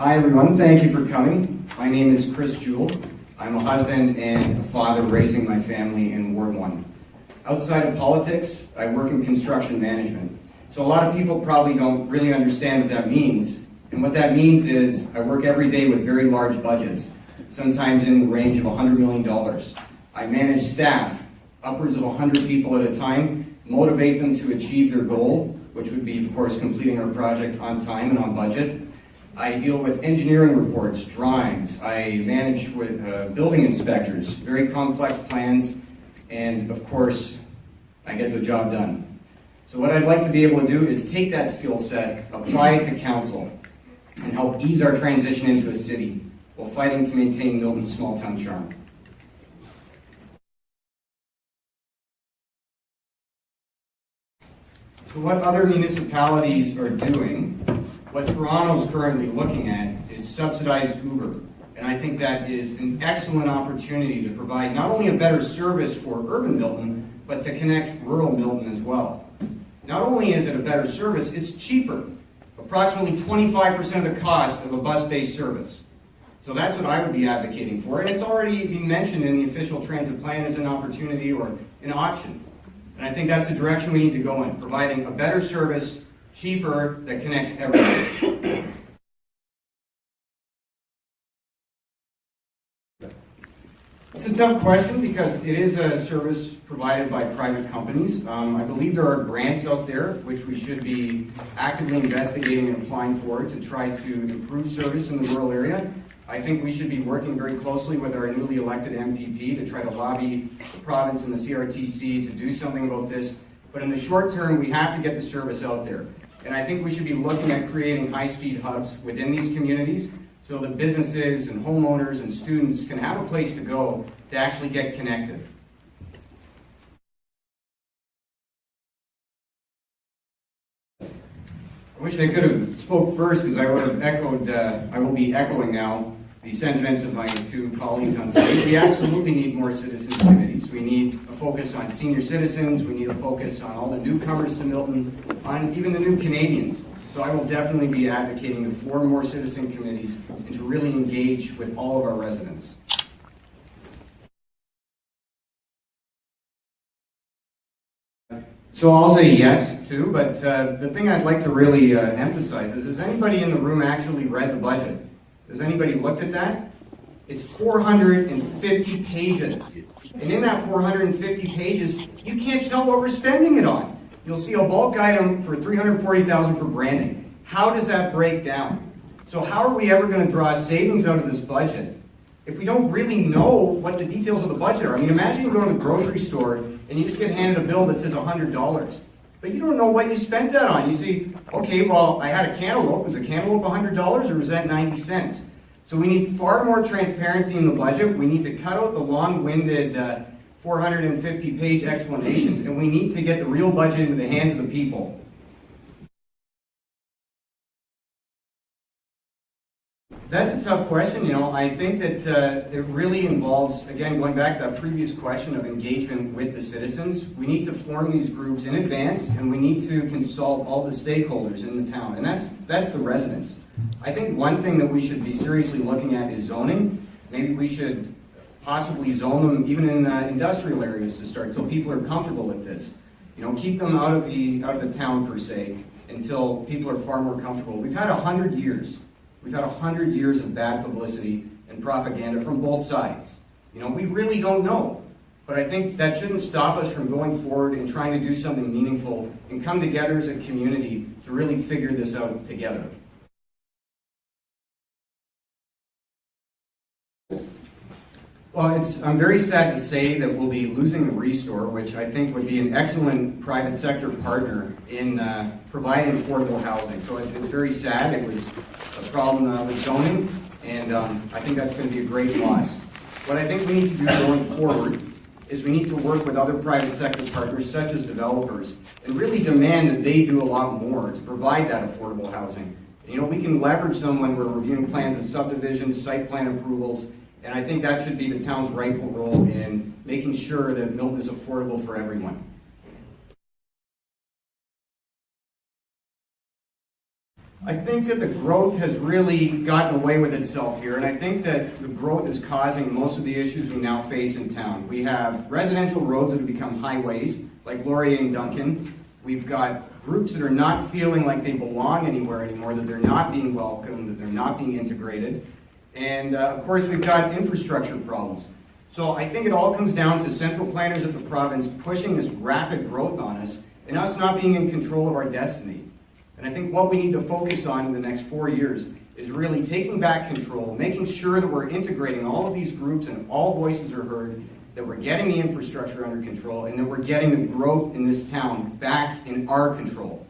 Hi everyone, thank you for coming. My name is Chris Jewell. I'm a husband and a father raising my family in Ward 1. Outside of politics, I work in construction management. So a lot of people probably don't really understand what that means. And what that means is I work every day with very large budgets, sometimes in the range of $100 million. I manage staff, upwards of 100 people at a time, motivate them to achieve their goal, which would be, of course, completing our project on time and on budget. I deal with engineering reports, drawings. I manage with building inspectors, very complex plans, and of course, I get the job done. So what I'd like to be able to do is take that skill set, apply it to council, and help ease our transition into a city while fighting to maintain Milton's small town charm. So what other municipalities are doing, what Toronto's currently looking at is subsidized Uber. And I think that is an excellent opportunity to provide not only a better service for urban Milton, but to connect rural Milton as well. Not only is it a better service, it's cheaper. Approximately 25% of the cost of a bus-based service. So that's what I would be advocating for. And it's already been mentioned in the official transit plan as an opportunity or an option. And I think that's the direction we need to go in, providing a better service, cheaper, that connects everyone. It's a tough question because it is a service provided by private companies. I believe there are grants out there which we should be actively investigating and applying for to try to improve service in the rural area. I think we should be working very closely with our newly elected MPP to try to lobby the province and the CRTC to do something about this. But in the short term, we have to get the service out there. And I think we should be looking at creating high-speed hubs within these communities so that businesses and homeowners and students can have a place to go to actually get connected. I wish I could have spoke first because I would have echoed, I will be echoing now the sentiments of my two colleagues on stage. We absolutely need more citizens committees. We need a focus on senior citizens. We need a focus on all the newcomers to Milton, on even the new Canadians. So I will definitely be advocating to form more citizen committees and to really engage with all of our residents. So I'll say yes too, but the thing I'd like to really emphasize is, has anybody in the room actually read the budget? Has anybody looked at that? It's 450 pages. And in that 450 pages, you can't tell what we're spending it on. You'll see a bulk item for $340,000 for branding. How does that break down? So how are we ever going to draw savings out of this budget if we don't really know what the details of the budget are? I mean, imagine you go to the grocery store and you just get handed a bill that says $100. But you don't know what you spent that on. You see, okay, well, I had a cantaloupe. Was a cantaloupe $100 or was that 90 cents? So we need far more transparency in the budget. We need to cut out the long-winded 450-page explanations, and we need to get the real budget into the hands of the people. That's a tough question. You know, I think that it really involves, again, going back to that previous question of engagement with the citizens. We need to form these groups in advance, and we need to consult all the stakeholders in the town, and that's the residents. I think one thing that we should be seriously looking at is zoning. Maybe we should possibly zone them even in industrial areas to start, so people are comfortable with this. You know, keep them out of the town per se until people are far more comfortable. We've had 100 years. We've had 100 years of bad publicity and propaganda from both sides. You know, we really don't know. But I think that shouldn't stop us from going forward and trying to do something meaningful and come together as a community to really figure this out together. Well, I'm very sad to say that we'll be losing the Restore, which I think would be an excellent private sector partner in providing affordable housing. So it's very sad. It was a problem with zoning, and I think that's going to be a great loss. What I think we need to do going forward is we need to work with other private sector partners, such as developers, and really demand that they do a lot more to provide that affordable housing. You know, we can leverage them when we're reviewing plans of subdivisions, site plan approvals, and I think that should be the town's rightful role in making sure that Milton is affordable for everyone. I think that the growth has really gotten away with itself here, and I think that the growth is causing most of the issues we now face in town. We have residential roads that have become highways, like Laurier and Duncan. We've got groups that are not feeling like they belong anywhere anymore, that they're not being welcomed, that they're not being integrated. And of course, we've got infrastructure problems. So I think it all comes down to central planners of the province pushing this rapid growth on us and us not being in control of our destiny. And I think what we need to focus on in the next 4 years is really taking back control, making sure that we're integrating all of these groups and all voices are heard, that we're getting the infrastructure under control, and that we're getting the growth in this town back in our control.